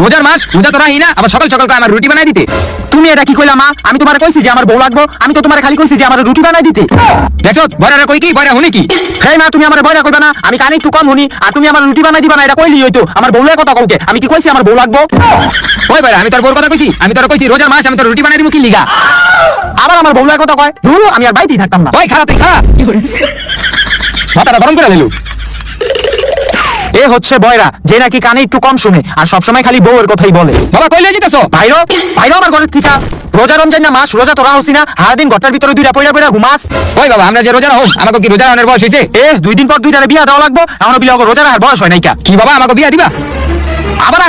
রোজার মাস, রোজা তো রাহি না, আবার সকাল সকাল আমার রুটি বানাই দিতে। তুমি এটা কি কইলা মা? আমি তোমারে কইছি যে আমার বউ লাগবো, আমি তো তোমারে খালি কইছি যে আমার রুটি বানাই দিতে। দেখছো বয়রা কই কি, বয়রা হুনি কি? হেই মা, তুমি আমার বয়রা কইবা না, আমি কানে একটু কম শুনি, আর তুমি আমার রুটি বানাই দিবা না এটা কইলি হইতো। আমার বউলের কথা কওকে, আমি কি কইছি আমার বউ লাগবো? ওই বয়রা, আমি তোর বউর কথা কইছি? আমি তোর কইছি রোজার মাস আমি তোর রুটি বানাই দিব কি লিগা? আবার আমার বউলের কথা কয়, ধুরু আমি আর বাইতেই থাকতাম না। ওই খারাপ, তুই খারাপ, মাথাটা গরম করে দিলু। এ হচ্ছে বয়রা, যে নাকি কানে একটু কম শুনে আর সবসময় খালি বউয়ের কথাই বলে। বাবা কইলে যেতেছো? ভাইরো ভাইরো আমার ঘরের থিকা। রোজা রমজান না মাস, রোজা তোরা হসি না, সারাদিন ঘরটার ভিতরে দুইটা পয়লা পয়লা ঘুমাস। ওই বাবা, আমরা যে রোজা রাখো, আমাকে কি রোজা রাখার বয়স হয়েছে? 2 দিন পর দুইটারে বিয়া দেওয়া লাগবো, এখনো বিয়া রোজা রাখার বয়স হয় নাই কা? কি বাবা, আমাকে বিয়া দিবা? আবার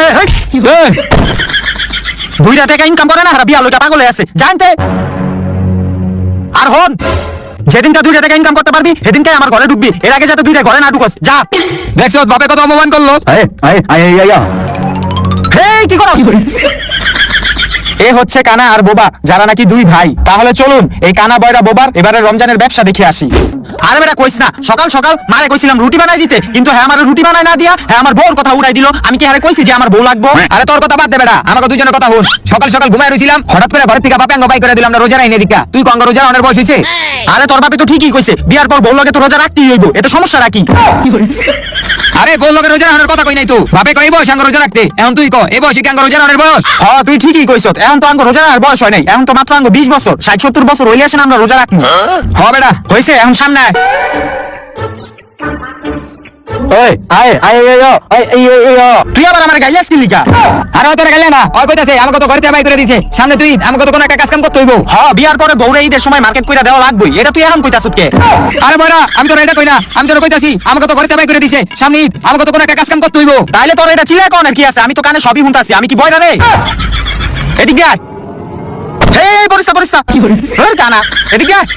দুইটা টাকা ইনকাম করে না, আর বিয়া লইটা পাগলে আছে জানতে। আর হন, যেদিনটা 2 টাকা ইনকাম করতে পারবি সেদিনকে আমার ঘরে ঢুকবি, এর আগে যাতে 2টা ঘরে না ঢুকস যা। দেখছো বাপে কত অপমান করলো। হেই কি করো? এ হচ্ছে কানা আর বোবা, যারা নাকি 2 ভাই। তাহলে চলুন এই কানা বয়রা বোবার এবারে রমজানের ব্যবসা দেখে আসি। আরে বেটা কইস না, সকাল সকাল মারে কইছিলাম রুটি বানাই দিতে, কিন্তু হ্যাঁ আমার রুটি বানাই না দিয়া হ্যাঁ আমার বউর কথা উড়াই দিল। আমি কি হারে কইছি যে আমার বউ লাগবো? আরে তোর কথা বাদ দে বেটা, আমাকে দুজনের কথা শুন। সকাল সকাল ঘুমায় রইছিলাম, হঠাৎ করে ঘর থেকে বাপে আঙ্গ বাই করে দিলাম না রোজা রাইনে দিকা। তুই কঙ্গ রোজা অনেক বয়স হইছে? আরে তোর বাপে তো ঠিকই কইছে, বিয়ার পর বউ লাগে তো রোজা রাখতেই হইব, এটা সমস্যা রাখি? আরে বউ লোকের রোজা রাখার কথা কই নাই তো, বাপে কই বয়স আঙ্গ রোজা রাখতে, এখন তুই ক এই বয়সে কি আঙ্গ রোজা রাখার বয়স? হ্যাঁ তুই ঠিকই কইছ, এখন তো আঙ্গ রোজা রাখার বয়স হয় নাই, এখন তো মাত্র আঙ্গ 20 বছর, 60-70 বছর হইলে আসেন আমরা রোজা রাখবো। হ বেটা হইছে, এখন সামনে আয়। তুই আবার আমার গাইলাস কি লিখা? আরে ওই তোরা গেলে না, ওই কইতাছে আমাকে তো ঘর থেকে বাই করে দিছে, সামনে তুই আমাকে তো কোনো একটা কাজ কাম করতে হইব। হ্যাঁ বিয়ার পরে বউরে ঈদের সময় মার্কেট কইরা দেওয়া লাগবই, এটা তুই এখন কইতাছ কে? আরে বয়রা, আমি তোর এটা কই না, আমি তোর কইতাছি আমাকে তো ঘর থেকে বাই করে দিছে, সামনে ঈদ, আমাকে তো কোনো একটা কাজ কাম করতে হইব। তাইলে তোর এটা চিল্লা কোন কি আছে? আমি তো কানে সবই শুনতাছি, আমি কি বয়রা রে? এদিকে আয়। হেই বরিসা বরিসা হেই কানা এদিকে আয়।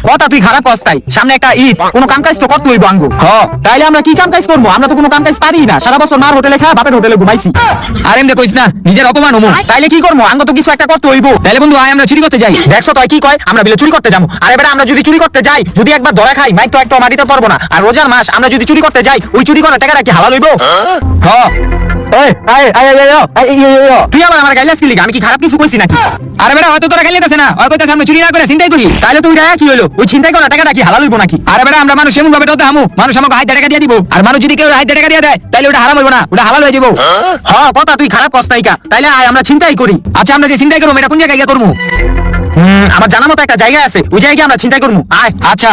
কথা তুই খারাপ অবস্থায়, সামনে একটা ঈদ, কোনো কাম কাজ তো করতে হইব আঙ্গো। তাইলে আমরা কি কাম কাজ করবো? আমরা তো কোনো কাম কাজ পারি না, সারা বছর মার হোটেলে খা, বাপের হোটেলে ঘুমাইছি। আর এমনি কইস না, নিজের অপমান হমু। তাইলে কি করবো? আঙ্গো তো কিছু একটা করতে হইব। তাইলে বন্ধু আয় আমরা চুরি করতে যাই। দেখছো তুই কি কয়, আমরা বিলে চুরি করতে যাবো? আরে বেটা আমরা যদি চুরি করতে যাই, যদি একবার ধরা খাই মাইক তো একটা মাটিতে পড়বো না। আর রোজার মাস আমরা যদি চুরি করতে যাই, ওই চুরি করার টাকাটা কি হালাল হইব? তুই আবার আমার গাইলাস কি লিগা? আমি কি খারাপ কিছু কইছি নাকি? আরে বেটা হয়তো তোরা গাইলেতাছে না, ওই কইতাছে আমরা চুরি না করে চিন্তাই করি। তাইলে তুই রায়া কি হইলো? ওই চিন্তাই করা টাকাটা কি হালাল হইব নাকি? আরে বেটা আমরা মানুষ এমন ভাবে তো হামু, মানুষ আমাকে হাইতে টাকা দিয়ে দিব, আর মানুষ যদি কেউ হাইতে টাকা দিয়ে দেয় তাইলে ওটা হারাম হইব না, ওটা হালাল হয়ে যাবো। হ্যাঁ কথা তুই খারাপ কস্তাইকা, তাইলে আয় আমরা চিন্তাই করি। আচ্ছা আমরা যে চিন্তাই করবো এটা কোন জায়গায় গিয়ে করবো? আমার জানা মতো একটা জায়গা আছে, ওই জায়গায় আমরা চিন্তাই করবো। আয়। আচ্ছা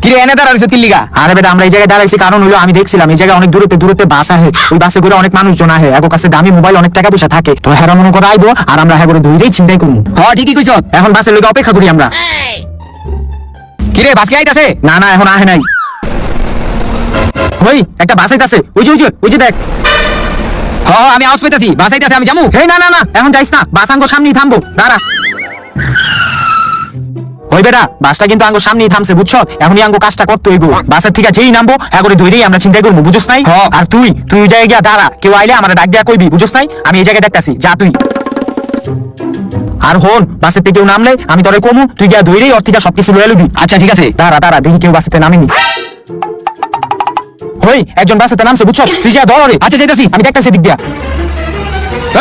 কিরে এনে দাঁড়াইছ কি লিগা? আরে বেটা আমরা এই জায়গায় দাঁড়াইছি কারণ হলো আমি দেখছিলাম এই জায়গায় অনেক দূরতে দূরতে বাস আহে, ওই বাসে করে অনেক মানুষজন আহে, এগো কাছে দামি মোবাইল অনেক টাকা পয়সা থাকে, তো হেরা মনে করে আইবো আর আমরা হ্যাঁ করে ধুইরেই চিন্তাই করবো। হ্যাঁ ঠিকই কইছ। এখন বাসের লগে অপেক্ষা করি আমরা। কিরে বাস কি আইতাছে? না না এখন আহে নাই। ওই একটা বাস আইতাছে, ওই যে ওই যে ওই যে দেখ। হ্যাঁ আমি আওয়াজ পাইতাছি, বাস আইতাছে, আমি যামু। হেই না না না এখন যাইস না, বাস আঙ্গো সামনেই থামবো, দাঁড়া। ওই বেটা বাসটা কিন্তু আঙ্গো সামনেই থামছে বুঝছো, এখনই আঙ্গো কাজটা করতে হইব। বাসের থেকে যেই নামবো হ্যাঁ করে ধইরেই আমরা চিন্তা করবো, বুঝছ নাই? আর তুই তুই ওই জায়গায় গিয়া দাঁড়া, কেউ আইলে আমার ডাক দেয়া কইবি, বুঝছ নাই? আমি এই জায়গায় দেখতাছি, যা তুই। আর হন বাসের থেকে কেউ নামলে আমি তোরে কমু, তুই গিয়া ধইরেই ওর থেকে সবকিছু লয়ে লবি। আচ্ছা ঠিক আছে। দাঁড়া দাঁড়া দেখি কেউ বাসেতে নামেনি। ওই একজন বাসেতে নামছে বুঝছো, তুই যা ধর রে। আচ্ছা যাইতাছি, আমি দেখতাছি দিক দিয়া।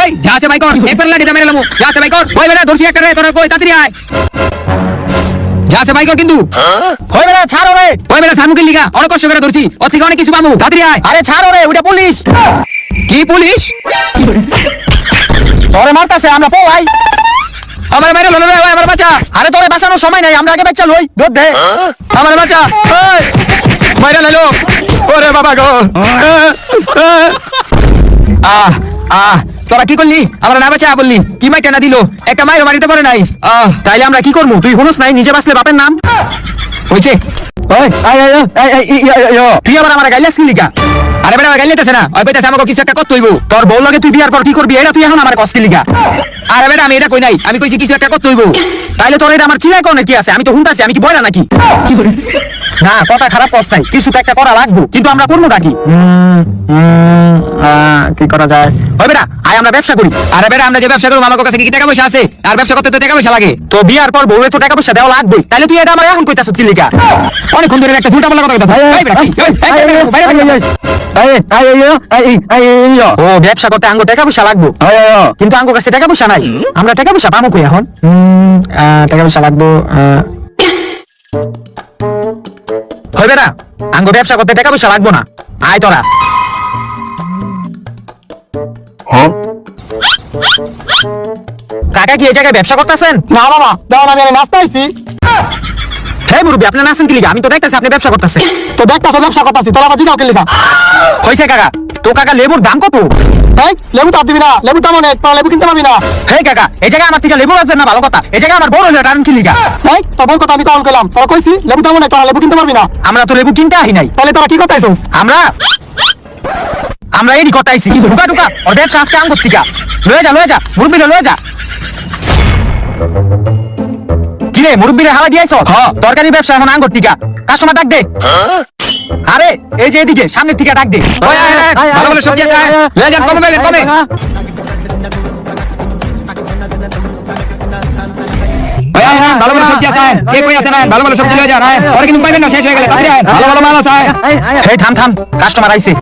ওই যা আছে বাইকর, একবার লাঠিটা মেরে লামু, যা আছে বাইকর। ওই বেটা ধরছি একটা রে, তোরা কই তাড়াতাড়ি আয়। যা আছে বাইকর কিন্তু। ওই বেটা ছাড়ো রে। ওই বেটা সামুকে লিগা অনেক কষ্ট করে ধরছি, ওর থেকে অনেক কিছু পামু, তাড়াতাড়ি আয়। আরে ছাড়ো রে, ওটা পুলিশ। কি পুলিশ? তোরে মারতাছে, আমরা পলাই। আমার মেরে ললো রে, ওই আমার বাচ্চা। আরে তোরে বাঁচানোর সময় নাই, আমরা আগে বাচ্চা লই, দৌড় দে। আমার বাচ্চা ওই মাইরা লাইলো। ওরে বাবা গো। আহ আহ তোরা কি করলি? আমরা না বাঁচা বললি, কি মাইটা না দিল, একটা মাইরও মারিতে পারে নাই। তাইলে আমরা কি করবো? তুই শুনস নাই নিজে বাঁচলে বাপের নাম হইছে। ওই তুই আবার আমার গাইলাস কি লিগা? আরে বেটা গাইলেতেছে না, ওই কইতাছে আমাকে কিছু একটা করতে হইব। তোর বউ লাগে তুই বিয়ার পর কি করবি, এটা তুই এখন আমার কষ্ট লিগা? আরে বেটা আমি এটা কই নাই, আমি কইছি কিছু একটা করতে হইব। তাইলে তোর এটা আমার চিলাই কোন কি আছে? আমি তো শুনতাছি, আমি কি বয়রা নাকি? না কথা খারাপ কস নাই, কিছু তো একটা করা লাগবে, কিন্তু আমরা করবো নাকি? কি করা যায়? ওই বেটা আয় আমরা ব্যবসা করি। আরে বেটা আমরা যে ব্যবসা করবো আমার কাছে কি টাকা পয়সা আছে? আর ব্যবসা করতে তো টাকা পয়সা লাগে। তো বিয়ার পর বউরে তো টাকা পয়সা দেওয়া লাগবে, তাহলে তুই এটা আমার এখন কইতাছ কি লিগা? অনেকক্ষণ ধরে একটা ঝুলটা বলা কথা কইতাছ। এই বেটা কি? ও ব্যবসা করতে আঙ্গো টাকা পয়সা লাগবে, কিন্তু আঙ্গো কাছে টাকা পয়সা নাই, আমরা টাকা পয়সা পাবো কই এখন? টাকা পয়সা লাগবে। হইবে না, আঙ্গো ব্যবসা করতে টাকা পয়সা লাগবো না, আয় তোরা। কাকা কি এই জায়গায় ব্যবসা করতেছেন? না বাবা দাও না, আমি নাস্তা আইছি। হে মুরব্বী আপনি নাচেন কি লিগা? আমি তো দেখতেছি আপনি ব্যবসা করতেছেন। তো দেখতাছো ব্যবসা করতেছি, তোরা বাজি কাউকে লেখা। হইছে কাকা, তো কাকা লেবুর দাম কত? এই লেবু তো আর দিবি না, লেবু দাম অনেক, তোরা লেবু কিনতে পারবি না। হে কাকা এই জায়গায় আমার থেকে লেবু আসবেন না, ভালো কথা। এই জায়গায় আমার বড় হইলো টান কি লিগা? এই তোর বল কথা আমি কখন কইলাম, তোরা কইছি লেবু দাম অনেক, তোরা লেবু কিনতে পারবি না। আমরা তো লেবু কিনতে আহি নাই, তাহলে তোরা কি করতেছিস? আমরা আমরা এডি কথাইছি ঢুকা ঢুকা ওর ব্যবসা আজকে আঙ্গুর টিকা লয়ে যা মুরব্বী লয়ে যা। কিরে মুরব্বীরে হালা দিয়েছ? তরকারি ব্যবসা এখন আঙ্গুর টিকা, কাস্টমার ডাক দে। আরে এই যে এদিকে সামনের টিকা ডাক দে। ভালো ভালো সবজি আছে, লয়ে যান, কমে পাবেন, কমে। ভালো ভালো সবজি আছে, কে কই আছে? ভালো ভালো সবজি লয়ে যান, পরে কিন্তু পাইবেন না, শেষ হয়ে গেলে। তাড়াতাড়ি আয়, ভালো ভালো মাল আছে। এই থাম কাস্টমার আইছে।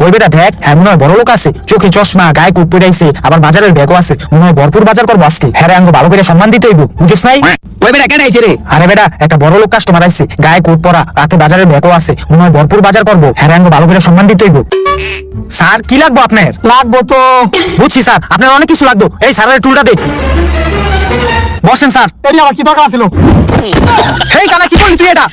ওই বেটা দেখ, হ্যাঁ মনে হয় বড় লোক আছে, চোখে চশমা, গায়ে কোট পরাইছে, আবার বাজারের ব্যাগও আছে, মনে হয় ভরপুর বাজার করবো আজকে। হ্যাঁ আঙ্গো ভালো করে সম্মান দিতে হইব, বুঝছ নাই? ওই বেটা কেন আইছে রে? আরে বেটা একটা বড় লোক কাস্টমার আইছে, গায়ে কোট পরা, রাতে বাজারের ব্যাগও আছে, মনে হয় ভরপুর বাজার করবো। হ্যাঁ আঙ্গো ভালো করে সম্মান দিতে হইব। স্যার কি লাগবো আপনার? লাগবো তো। বুঝছি স্যার, আপনার অনেক কিছু লাগবে। এই স্যারের টুলটা দে। বসেন স্যার। এটি আমার কি দরকার ছিল? হেই কানা কি করলি তুই এটা?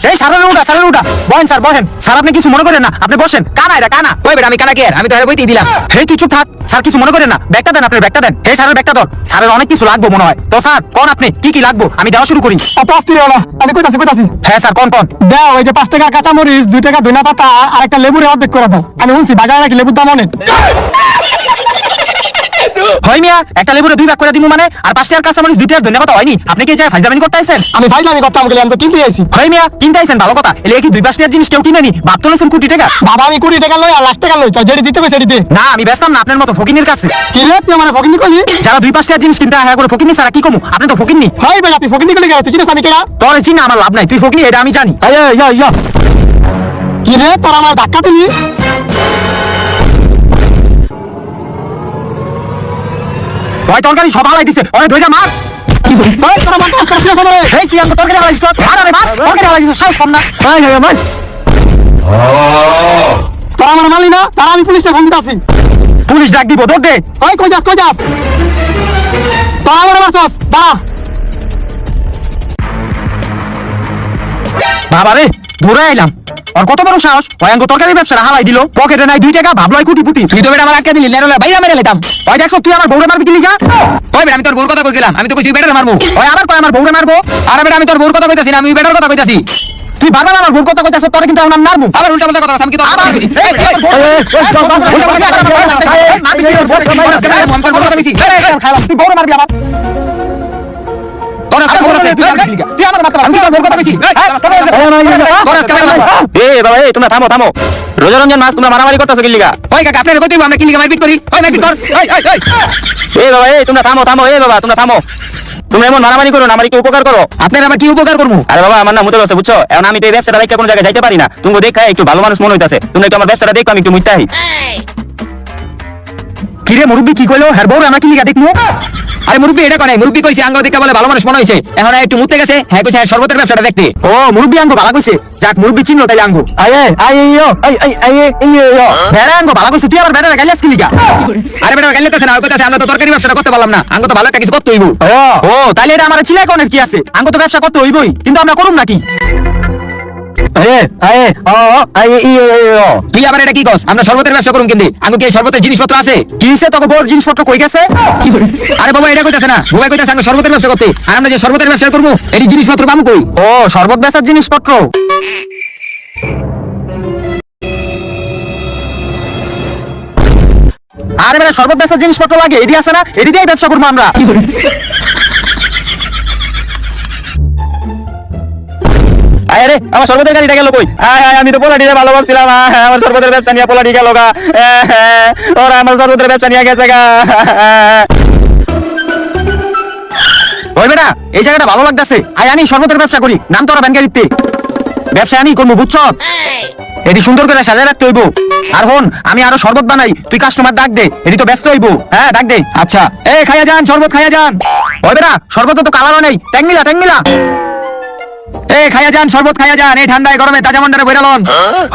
এই স্যারের উঠা বহেন স্যার, বহেন স্যার, আপনি কিছু মনে করেন না, আপনি বসেন। কানা এটা কানা। ওই বেটা আমি কানা কে? আমি তো আরে বইতেই দিলাম। হেই তুই চুপ থাক, স্যার কিছু মনে করেন না, ব্যাগটা দেন, আপনার ব্যাগটা দেন। হেই স্যারের ব্যাগটা ধর, স্যারের অনেক কিছু লাগবে মনে হয়। তো স্যার কোন আপনি কি কি লাগবে, আমি দেওয়া শুরু করি। এত অস্থির হও না, আমি কইতাছি। হ্যাঁ স্যার কোন দাও ওই যে 5 টাকার কাঁচা মরিচ, 2 টাকা ধনিয়া পাতা আর একটা লেবুর অর্ধেক করে দাও। আমি শুনছি বাজারে নাকি লেবুর দাম অনেক। হয় মিয়া, একটা লেবুরে 2 ভাগ করে দিমু মানে? আর 5 টাকার কাঁচা মরিচ 2 টাকার ধন্যবাদ হয়নি? আপনি কি চাই ফাইজলামি করতে আইছেন? আমি ফাইজলামি করতাম বলে আমি তো কিনতে আইছি। হয় মিয়া কিনতে আইছেন, ভালো কথা। এলে কি 2-5 টাকার জিনিস কেউ কিনে নি? ভাব তুলেছেন কোটি টাকা। বাবা আমি 20 টাকা লই আর লাখ টাকা লই, যেটি দিতে কই সেটি দে। না আমি বেচতাম না আপনার মতো ফকিনের কাছে। কি রে তুই আমার ফকিনি কইলি? যারা 2-5 টাকার জিনিস কিনতে হ্যাঁ করে ফকিনি ছাড়া কি কমু? আপনি তো ফকিননি। হাই বেটা তুই ফকিনি কইলি কেন? তুই চিনিস আমি কেডা? তোর চিন্তা আমার লাভ নাই, তুই ফকিনি এটা আমি জানি। কি রে তোর আমার ধাক্কা দিলি? ওই তরকারি সব হালাই দিছে, ওরে ধইরা মার। ভাই তোর আমার কাজ করছিস আমারে। এই তুই আমাকে তরকারি হালাই দিছ, মার আরে মার, তরকারি হালাই দিছ, সাহস কম না। তোর আমার মালি না, তার আমি পুলিশে ফোন দিতাছি। পুলিশ ডাক দিব, দৌড় দে। ওই কই যাস তোর আমার মারছস দাঁড়া। বাবা রে দৌড়ে আইলাম, আর কত বড় সাহস, ওই আঙ্গো তরকারি ব্যবসা হালাই দিল, পকেটে নাই 2 টাকা, ভাবলো কোটিপতি। তুই তো বেটা আমার আটকে দিলি, লেরোলা বাইরে মেরে লেতাম। ওই দেখছো তুই আমার বউরে মারবি কি লিগা? ওই বেটা আমি তোর বউর কথা কই গেলাম, আমি তো কইছি বেটার মারবো। ওই আবার কয় আমার বউরে মারবো। আরে বেটা আমি তোর বউর কথা কইতাছি না, আমি বেটার কথা কইতাছি। তুই বারবার আমার বউর কথা কইতাছ, তোরে কিন্তু এখন আমি মারবো। আবার উল্টা পাল্টা কথা কইতাছ, আমি কি তোর কথা কইছি? এই তুই বউরে মারবি আবার। তোর আজকে খবর আছে, তুই আমার মারতে আমি কি তোর বউর কথা কইছি? তোর আজকে মারবো। বাবা তোমরা থামো রোজরঞ্জন মাস তোমরা মারামারি করতেছো কি লিগা? ওই কাকা আপনার কইতেইব আমরা কি লিগা মারপিট করি? ওই মারপিট কর। এই বাবা তোমরা থামো, এই বাবা তোমরা থামো, তুমি এমন মারামারি করো না, আমার একটু উপকার করো। আপনার আবার কি উপকার করবো? আরে বাবা আমার নাম মুতে গেছে বুঝছো, এখন আমি তো এই ব্যবসাটা রাইখা কোনো জায়গায় যাইতে পারি না, তুমি দেখা একটু ভালো মানুষ মনে হইতাছে, তুমি একটু আমার ব্যবসাটা দেখো, আমি একটু মুইতাই। কিরে মুরব্বি কি কইলো? হ্যাঁ বউরে আমাকে লিগা দেখমু? আরে মুরব্বি এটা কোনে? মুরব্বি কইছে আঙ্গ দেখে বলে ভালো মানুষ মনে হইছে, এখন একটু মুতে গেছে, হ্যাঁ কইছে শরবতের ব্যবসাটা দেখতে। ও মুরব্বি আঙ্গ ভালো কইছে, যাক মুরব্বি চিনলো তাইলে আঙ্গ। বেড়া আঙ্গ ভালো কইছে, তুই আবার বেড়া গাইলাস কি লিগা? আরে বেটা গাইলেতেছে না, কইতাছে আমরা তো তরকারি ব্যবসাটা করতে পারলাম না, আঙ্গ তো ভালো একটা কিছু করতে হইব। ও তাইলে এটা আমার চিলাই কোনের কি আছে? আঙ্গ তো ব্যবসা করতে হইবই, কিন্তু আমরা করুম নাকি? তুই আবার এটা কি কস? আমরা শরবতের ব্যবসা করুম কিন্তু আঙ্গ কি শরবতের জিনিসপত্র আছে? কি হইছে তোকে বড় জিনিসপত্র কই গেছে? আরে বাবা এটা কইতাছে না, বুবাই কইতাছে আঙ্গ শরবতের ব্যবসা করতে, আর আমরা যে শরবতের ব্যবসা করবো এই জিনিসপত্র পাবো কই? ও শরবত বেচার জিনিসপত্র। আরে বেটা শরবত বেচার জিনিসপত্র লাগে, এটি আছে না, এটি দিয়েই ব্যবসা করবো আমরা। আরে আমার শরবতের গাড়িটা গেল কই? আমি তো পোলাটিরে ভালো ভাবছিলাম। আমার শরবতের ব্যবসা নিয়ে পোলাটি গেল গা। ওরা আমার শরবতের ব্যবসা নিয়ে গেছে গা। ওই বেটা, এই জায়গাটা ভালো লাগতেছে। আনি শরবতের ব্যবসা করি, নাম তো ওরা ব্যাংকারিতে। ব্যবসা আনি করবো, বুঝছ? এটি সুন্দর করে সাজায় রাখতে হইব। আর হন, আমি আরো শরবত বানাই, তুই কাস্টমার ডাক দে। এটি তো ব্যস্ত হইব। হ্যাঁ, ডাক দে। আচ্ছা, এই খাইয়া যান, শরবত খাইয়া যান। ওই বেটা, শরবত তো কালারও নেই। ট্যাং মিলা, ট্যাং মিলা। এই খাইয়া যান, শরবত খাইয়া যান, এই ঠান্ডায় গরমে তাজা মন্ডারে বইরা লন।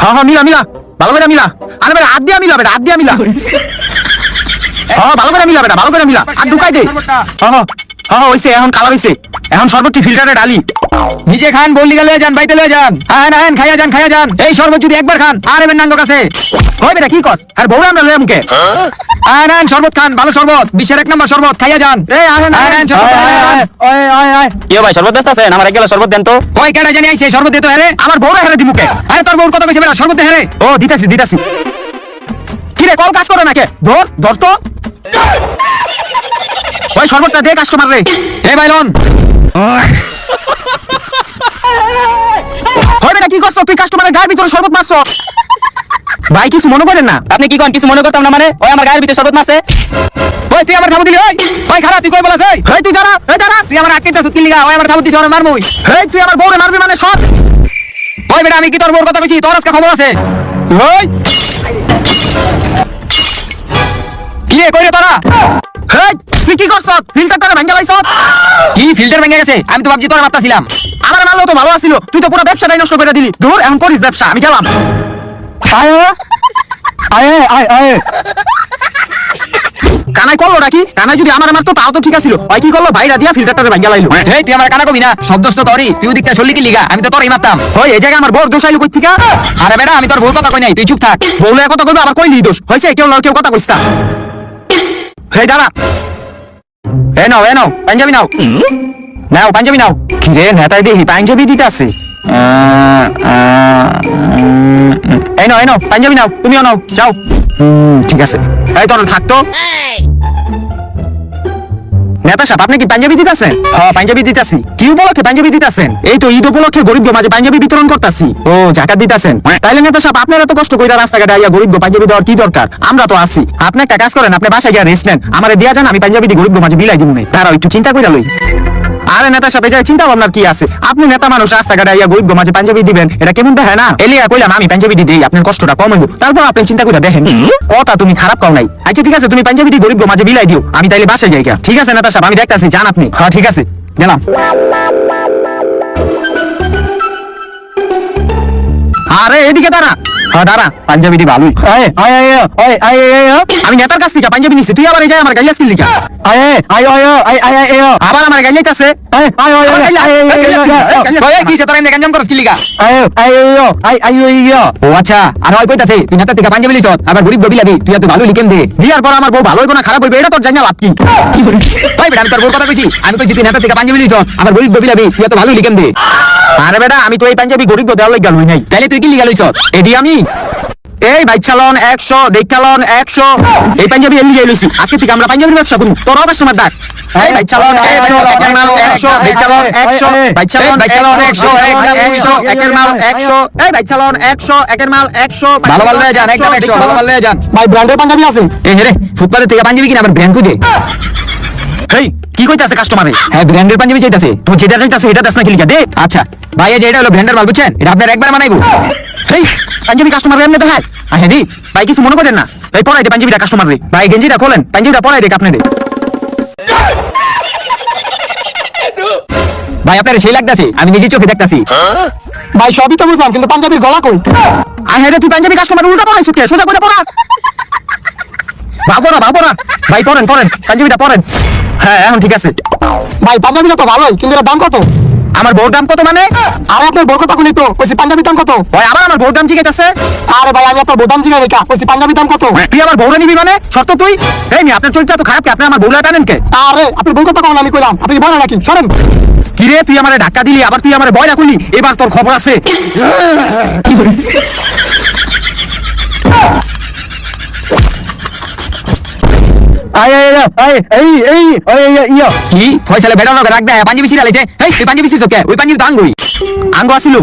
হ্যাঁ, মিলা মিলা, ভালো করে মিলা। আরে বেটা, হাত দিয়া মিলা বেটা, হাত দিয়া মিলা। ভালো করে মিলা বেটা, ভালো করে মিলা। আর ঢুকাই দে। হইছে, এখন কালার হইছে। এখন শরবতটি ফিল্টারে ডালি। নিজে খান, বললি গেলে যান, বাইতে লয়ে যান। আহেন খাইয়া যান, খাইয়া যান। এই শরবত যদি একবার খান আর এবেন নাঙ্গ কাছে। ওই বেটা কি কস? আর বউরা আমরা লয়ে মুখে। আহেন শরবত খান, ভালো শরবত, বিশ্বের 1 নম্বর শরবত, খাইয়া যান। আহেন শরবত। কি ভাই, শরবত ব্যস্ত আছেন? আমার এক গ্লাস শরবত দেন তো। কই কেডা জানি আইছে, শরবত দে তো হেরে। আমার বউরা হেরে দি মুখে। আরে তোর বউর কথা কইছে বেটা, শরবত দে হেরে। ও দিতাছি দিতাছি। কি রে, কল কাজ করে নাকি? ধর ধর তো। ওই শরবতটা দে কাস্টমার রে। এ বাইলন, ওই বেটা কি করছ? তুই কাস্টমারের গায়ের ভিতরে শরবত মারছ। ভাই কিছু মনে করেন না। আপনি কি কোন? কিছু মনে করতাম না মানে? ওই আমার গায়ের ভিতরে শরবত মারছে। ওই তুই আমার খাবো দিলি, ওই খারাপ তুই কই বলাছ? এই তুই দাঁড়া, এই দাঁড়া। তুই আমার আটকে দাও সুতকি লিগা, ওই আমার খাবো দিছ, ওরে মারমুই। এই তুই আমার বউরে মারবি মানে সর। ওই বেটা, আমি কি তোর বউর কথা কইছি? তোর আজকে খবর আছে। ওই কি রে, কই রে তোরা? এই তুই কি করছ? ফিল্টারটা ভাঙা লাইছ। কি ফিল্টার ভেঙে গেছে? আমি তো ভাবছি তোর মারতাছিলাম। আমার মারলেও তো ভালো আছিল। তুই তো পুরো ব্যবসাটাই নষ্ট করে দিলি। ধুর, এখন করিস ব্যবসা, আমি গেলাম। কানাই করলো নাকি? কানাই যদি আমার মারতো তাও তো ঠিক আছিল। ওই কি করলো? ভাইরা দিয়া ফিল্টারটারে ভাঙা লাইলো। এই তুই আমার কানা কবি না, শব্দস্ত তোরই। তুই ওদিকটা চললি কি লিগা? আমি তো তোরই মারতাম। ওই এই জায়গায় আমার বউর দোষ আইলো কই থেকে? আরে বেটা, আমি তোর বউর কথা কই নাই, তুই চুপ থাক। বউলে কথা কইবে, আবার কইলি দোষ হইছে। কেউ কথা কইছ না। হেই দাঁড়া। এ নাও পাঞ্জাবি নাও। নাও পাঞ্জাবি নাও। কি রে, নেতাই দেখি পাঞ্জাবি দিতে আছে। এই নাও পাঞ্জাবি নাও, তুমিও নাও, যাও। ঠিক আছে। এই তোর থাকতো নেতা সাহেব, আপনি কি পাঞ্জাবি দিতেছেন? হ্যাঁ, পাঞ্জাবি দিতেছি। কি উপলক্ষে পাঞ্জাবি দিতেছেন? এই তো ঈদ উপলক্ষে গরিব মাঝে পাঞ্জাবি বিতরণ করতেছি। ও, জাকাত দিতেছেন? তাইলে নেতা সাহেব, আপনারা এত কষ্ট কইরা রাস্তাঘাটে আইয়া গরিব পাঞ্জাবি দেওয়ার কি দরকার? আমরা তো আছি। আপনি একটা কাজ করেন, আপনি বাসায় গিয়া রেস্ট নেন, আমারে দিয়া যান, আমি পাঞ্জাবি দি গরিব মাঝে বিলাই দিব না। তারাও একটু চিন্তা কইরা লই। আরে নেতা সাহেব, এই চিন্তা ভাবনার কি আছে? আপনি নেতা মানুষ, রাস্তাঘাটে আইয়া গরিব মাঝে পাঞ্জাবি দিবেন, এটা কেমন দেখে না? এলিয়া কইলাম আমি পাঞ্জাবি দি দেই, আপনার কষ্টটা কম হইব। তারপর আপনি চিন্তা কইরা দেখেন। কথা তুমি খারাপ কও নাই। আচ্ছা ঠিক আছে, তুমি পাঞ্জাবি দি গরিব মাঝে বিলাই দিও, আমি তাইলে বাসায় যাই। ঠিক আছে নেতা সাহেব, আমি দেখতাছি, যান আপনি। হ্যাঁ ঠিক আছে, গেলাম। আরে এদিকে দাঁড়া। হ্যাঁ দাঁড়া, পাঞ্জাবিটি ভালোই। আমি নেতার কাছ থেকে পাঞ্জাবি নিছি, তুই আবার এই যায় আমার গাইলা স্কিল লিখা। আবার আমার গাইলাইতে আছে। কি সে তোরা এনে গঞ্জাম করস কি লিগা? ও আচ্ছা, আর ওই কইতাছে তুই নেতা থেকে পাঞ্জাবি লিছস, আবার গরিব বিলাবি, তুই এত ভালো লিখেন দে। দিয়ার পর আমার বউ ভালো হইব না খারাপ হইব, এটা তোর জানি না লাভ কি? ভাই বেটা, আমি তোর বউর কথা কইছি। আমি কইছি তুই নেতা থেকে পাঞ্জাবি লিছস, আবার গরিব বিলাবি, তুই এত ভালো লিখেন দে। আরে বেটা, আমি তো এই পাঞ্জাবি গরিব দেওয়ার লাগা লই নাই। তাইলে তুই কি লিগা লইছস? এডি আমি এই বাইচালন 100 দেখালন 100 এই পাঞ্জাবি এলি লইছি। আজকে থেকে আমরা পাঞ্জাবির ব্যবসা করি। তোর কাস্টমার ডাক। এই বাইচালন 100 একের মাল 100 দেখালন 100 বাইচালন 100 একের মাল 100 এই বাইচালন 100 একের মাল 100 ভালো ভালো লয়ে যান, একদম 100 ভালো ভালো লয়ে যান। ভাই ব্র্যান্ডের পাঞ্জাবি আছে? এই রে, ফুটপাতে থেকে পাঞ্জাবি কিনা আবার ব্র্যান্ড খুঁজে। হেই কি কইতাছে কাস্টমারে? হ্যাঁ, ব্র্যান্ডের পাঞ্জাবি চাইতাছে। তুই যেটা চাইতাছিস এটা দেখ না কি লিখা দে। আচ্ছা ভাই, এই যে এটা হলো ব্র্যান্ডের মাল, বুঝছেন? এটা আপনার একবার বানাইবো। হেই পাঞ্জাবি কাস্টমার এমনি দেখায়। আহে দি ভাই, কিছু মনে করেন না। এই পরাই দে পাঞ্জাবিটা কাস্টমার রে। ভাই গেঞ্জিটা খোলেন, পাঞ্জাবিটা পরাই দে আপনি দে। ভাই আপনার সেই লাগতাছে, আমি নিজে চোখে দেখতাছি। ভাই সবই তো বুঝলাম, কিন্তু পাঞ্জাবির গলা কই? আহে রে, তুই পাঞ্জাবি কাস্টমার উল্টা পরাইছিস কে? সোজা করে পরা। ভাবো না ভাই, পরেন পাঞ্জাবিটা পরেন। হ্যাঁ এখন ঠিক আছে। ভাই পাঞ্জাবিটা তো ভালোই, কিন্তু এর দাম কত? আমার বউর দাম কত মানে? আরে আপনার বোর কথা কইলি তো, কইছি পাঞ্জাবির দাম কত? ওই আবার আমার বউর দাম জিজ্ঞাসা। আরে ভাই, আমি আপনার বোদাম জিগা রেখা কইছি পাঞ্জাবির দাম কত? তুই আমার বউরে নিবি মানে? শর্ত তুই? এই মি আপনার চরিত্র তো খারাপ, কি আপনি আমার বউলা টানেন কে? আরে আপনি বোর কথা কোন? আমি কইলাম, আপনি বলেন নাকি? সরেন। কি রে, তুই আমারে ধাক্কা দিলি, আবার তুই আমারে বয়রা কইলি, এবার তোর খবর আছে। কি ফয়সালে বেড়ানো রাখ দে, পাঞ্জাবি সিরা লাইছে। এই তুই পাঞ্জাবি সিস ওকে, ওই পাঞ্জাবি তো আঙ্গুই আঙ্গ আসিল।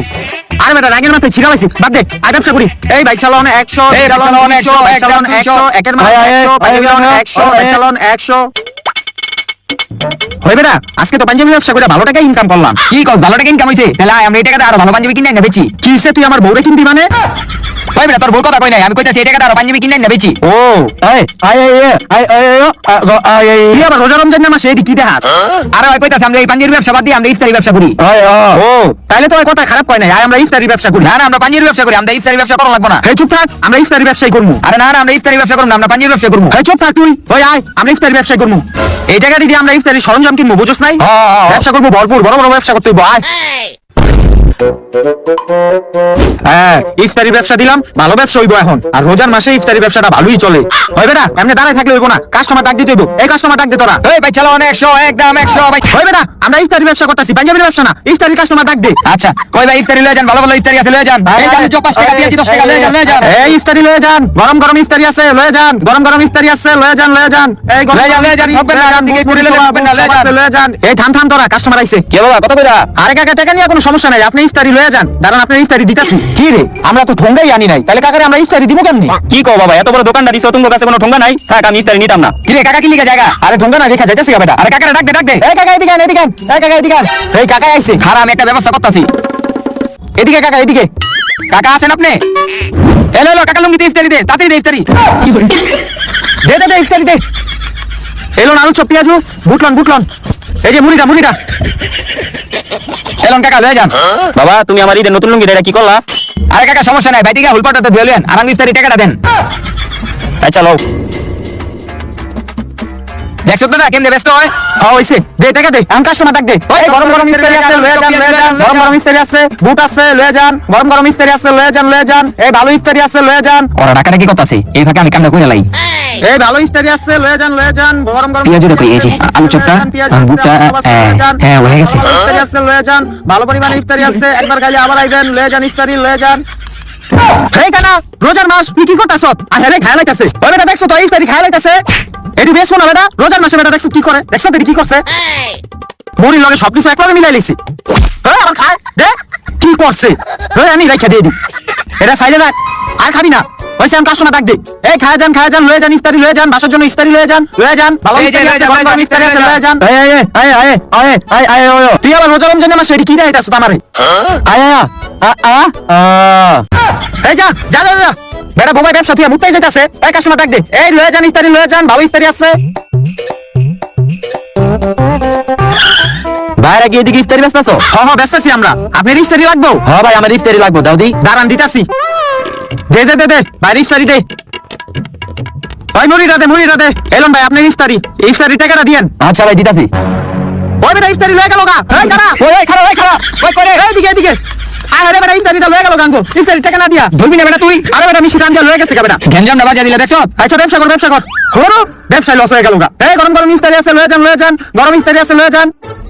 আরে বেটা রাগের মাথায় ছিড়া হইছে বাদ দে আই ব্যবসা করি এই বাইক চালান 100 এই বাইক চালান 100, বাইক চালান একদম 100 একের মানে 100 পাঞ্জাবি চালান 100 বাইক চালান 100 হই বেটা আজকে তো পাঞ্জাবি ব্যবসা করে ভালো টাকা ইনকাম করলাম কি কস ভালো টাকা ইনকাম হইছে তাহলে আয়, আমরা এই টাকাটা আরো ভালো পাঞ্জাবি কিনে না বেচি। কি হইছে তুই আমার বউরে কিনবি মানে ওই বেটা তোর ভুল কথা কই নাই, আমি কইতাছি এই টাকাটা আরো পাঞ্জাবি কিনে না বেচি। ও এই তুই আবার রোজা রমজান না মাসে এডি কি দেখাস আরে ওই কইতাছি আমরা এই পাঞ্জাবির ব্যবসা বাদ দিয়ে আমরা ইফতারি ব্যবসা করি। ও তাইলে তো ওই কথা খারাপ কয় নাই আয় আমরা ইফতারি ব্যবসা করি না না আমরা পাঞ্জাবির ব্যবসা করি, আমরা ইফতারি ব্যবসা করা লাগবে না। এই চুপ থাক আমরা ইফতারি ব্যবসাই করবো আরে না না আমরা ইফতারি ব্যবসা করব না, আমরা পাঞ্জাবির ব্যবসা করব। এই চুপ থাক তুই ওই আয় আমরা ইফতারি ব্যবসাই করবো এই টাকা দিয়ে আমরা ইফতারি সরঞ্জাম কিনবো বুঝছ নাই ব্যবসা করবো ভরপুর বড় বড় ব্যবসা করতে হইব আয় হ্যাঁ ইফতারি ব্যবসা দিলাম ভালো ব্যবসা হইব এখন আর রোজার মাসে ইফতারি ব্যবসাটা ভালোই চলে হয় বেটা এমনি দাঁড়ায় থাকলে হইব না কাস্টমার ডাক দিতে হইব এই কাস্টমার ডাক দে তোরা এই ভাই চালাও 100 একদম 100 ভাই। হয় বেটা আমরা ইফতারি ব্যবসা করতেছি পাঞ্জাবির ব্যবসা না ইফতারি কাস্টমার ডাক দে আচ্ছা ওই ভাই ইফতারি লয়ে যান, ভালো ভালো ইফতারি আছে লয়ে যান। এই যে আমি 5 টাকা দিয়েছি 10 টাকা লয়ে যান লয়ে যান। এই ইফতারি লয়ে যান গরম গরম ইফতারি আছে লয়ে যান গরম গরম ইফতারি আছে লয়ে যান এই গরম লয়ে যান, ঠকবেন না, রাত থেকে ইফতারি লয়ে যাবেন না, লয়ে যান। লয়ে যান এই থাম থাম তোরা কাস্টমার আইছে কি বাবা কত কইরা? আরে কাকা টাকা নিয়ে কোনো সমস্যা নাই আপনি ইফতারি লয়ে যান দাঁড়ান আপনি ইফতারি দিতাছি কি রে আমরা তো ঠোঙ্গাই আনি নাই তাহলে কাকারে আমরা ইফতারি দিব কেমনে কি কও বাবা এত বড় দোকানটা দিছো তোমার কাছে কোনো ঠোঙ্গা নাই থাক আমি ইফতারি নিতাম না। কি রে কাকা কি লিখা জায়গা? আরে ঠোঙ্গা না দেখা যাইতেছি বেটা আরে কাকারে ডাক দে এই কাকা এদিকে আন এদিকে আন এই কাকা এদিকে আন এই কাকা আইছে খারাপ আমি একটা ব্যবস্থা করতেছি। এদিকে কাকা এদিকে কাকা আছেন আপনি? এলো এলো কাকা লুঙ্গিতে ইফতারি দে, তাড়াতাড়ি দে ইফতারি। দে ইফতারি দে এলো আলু চপ পেঁয়াজু বুটলন এই যে মুড়িটা এলো কাকা লয়ে যান। বাবা তুমি আমার ঈদের নতুন লুঙ্গিটা এটা কি করলা? আরে কাকা সমস্যা নাই, বাইটিকে হুলপাটাতে দিয়ে লয়েন আর আমি ইফতারি টাকাটা দেন। আচ্ছা লও। দেখছো তো না কেমনে ব্যস্ত হয়। হ্যাঁ হইছে দে টাকা দে আম কাস্টমার ডাক দে এই গরম গরম ইফতারি আছে লয়ে যান গরম গরম ইফতারি আছে বুট আছে লয়ে যান গরম গরম ইফতারি আছে লয়ে যান এই ভালো ইফতারি আছে লয়ে যান ওরা টাকাটা কি করতেছে এই ফাঁকে আমি কামটা কইরা লাই। এই ভালো ইফতারি আছে লয়ে যান গরম গরম পেঁয়াজুটা কই? এই যে আলু চপটা আর বুটটা হ্যাঁ হয়ে গেছে। ইফতারি আছে লয়ে যান ভালো পরিমাণ ইফতারি আছে একবার খাইলে আবার আইবেন লয়ে যান ইফতারি লয়ে যান এই কানা রোজার মাস তুই কি করতাছ আরে খায় লাইতাছে ওই বেটা দেখছো তো ইফতারি খায় লাইতাছে এডি বেশ না বেটা রোজার মাসে বেটা দেখছো কি করে দেখছো তুই কি করছে মুড়ির লগে সবকিছু একলগে মিলাই লইছি হ্যাঁ আবার খায় দে কি করছে হ্যাঁ আনি রাখা দিয়ে দি এটা সাইডে রাখ আর খাবি না ওইসে আমি কাস্টমার ডাক দে এই খায় যান লয়ে যান ইফতারি লয়ে যান বাসার জন্য ইফতারি লয়ে যান ভালো এই যে, ইফতারি আছে লয়ে যান, গরম গরম ইফতারি আছে লয়ে যান আয় তুই আবার রোজা রমজানের মাসে এডি কি দেখাইতাছ আমারে এই যা বেটা বোমাই ব্যবসা তুই মুতাই যাইতাছে এই কাস্টমার ডাক দে এই লয়ে যান ইফতারি লয়ে যান ভালো ইফতারি আছে বাইরে গিয়ে দিকে ইফতারি ব্যস্ত আছো? হ্যাঁ ব্যস্তাছি আমরা আপনার ইফতারি লাগবো হ্যাঁ ভাই আমার ইফতারি লাগবে দাও দি। দাঁড়ান দিতাছি দে বাইরে ইফতারি দে ওই মুড়িটা দে এলন ভাই আপনার ইফতারি টাকাটা দিয়েন আচ্ছা ভাই দিতাছি। ওই বেটা ইফতারি লয়ে গেল গা এই দাঁড়া ওই খারাপ ওই করে এদিকে আরে বেটা ইফতারিটা লয়ে গেল গাঙ্গো ইফতারি টাকা না দিয়া ধরবি না বেটা তুই। আরে বেটা মিষ্টি রান দিয়া লয়ে গেছে গা বেটা গ্যাঞ্জাম না বাজা দিলা দেখছো। আচ্ছা ব্যবসা কর হলো ব্যবসায় লস হয়ে গেল গা এই গরম গরম ইফতারি আছে লয়ে যান গরম ইফতারি আছে লয়ে যান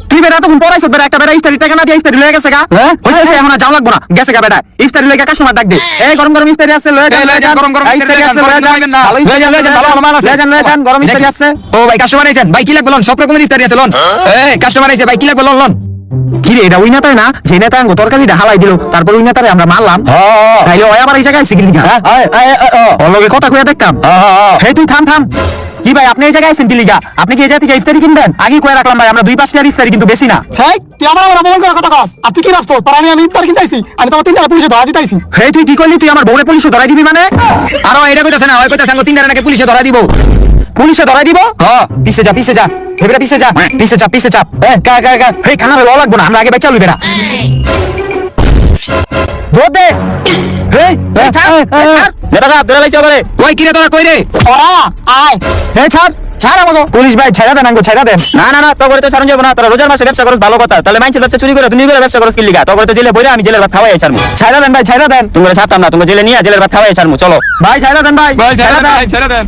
তুই বেটা তখন পড়াইছ বেটা একটা বেটা ইফতারি টাকা না দিয়া ইফতারি লয়ে গেছে গা হ্যাঁ? হইছে এখন আর যাও লাগবো না গেছে গা বেটা ইফতারি লয়ে কাস্টমার ডাক দে এই গরম গরম ইফতারি আছে লয়ে যান গরম গরম ইফতারি আছে লয়ে যান ভালো ইফতারি আছে ভালো মাল আছে লয়ে যান গরম ইফতারি আছে ও ভাই কাস্টমার আইছেন ভাই কি লাগবে লন সব রকমের ইফতারি আছে লন। এই কাস্টমার আইছে ভাই কি লাগবে লন। কি রে এটা ওই নেতায় না যে নেতা আঙ্গো তরকারিটা হালাই দিল তারপর ওই নেতারে আমরা মারলাম তাইলে ওই আবার এই জায়গায় আইছে কি লিগা ওর লগে কথা কইয়া দেখতাম হে তুই থাম কি ভাই আপনি এই জায়গায় আইছেন কি লিগা আপনি কি এই জায়গা থেকে ইফতারি কিনবেন আগে কইয়া রাখলাম ভাই আমরা 2-5 টাকার ইফতারি কিন্তু বেশি না হ্যাঁ তুই আমার অপমান করার কথা কস আর তুই কি ভাবছো তোর আমি ইফতার কিনতে আইছি আমি তো 3 টাকা পুলিশে ধরা দিতে আইছি হে তুই কি করলি তুই আমার বউরে পুলিশে ধরাই দিবি মানে আরো এটা কইতাছে না ওই কইতাছে আঙ্গো 3 টাকা নাকি পুলিশে ধরা দিব। পুলিশে ধরাই দিব হ্যাঁ পিছে যা হেবেরা পিছে যা হে খানা ল লাগবো না আমরা আগে বাইচা লই বেটা দৌড় দে হেই ছাড় নেতা সাহেব ধরে লাইছে আমারে। ওই কিরে তোরা কই রে? ওরা আয় হে ছাড় আমাকে পুলিশ ভাই ছাড়া দেন আঙ্গো ছাড়া দেন না তো করে তো ছাড়ন যাবো না তোরা রোজার মাসে ব্যবসা করছ ভালো কথা তাহলে মাইন্সের ব্যবসা চুরি করে তুমি করে ব্যবসা করছ কি লিগা তো করে তো জেলে বইরা আমি জেলের ভাত খাওয়াই ছাড়মু ছাড়া দেন ভাই ছাড়া দেন তোমরা ছাড়তাম না তোমরা জেলে নিয়ে জেলের ভাত খাওয়াই ছাড়মু চলো ভাই ছাড়া দেন ভাই ভাই ছেড়ে দেন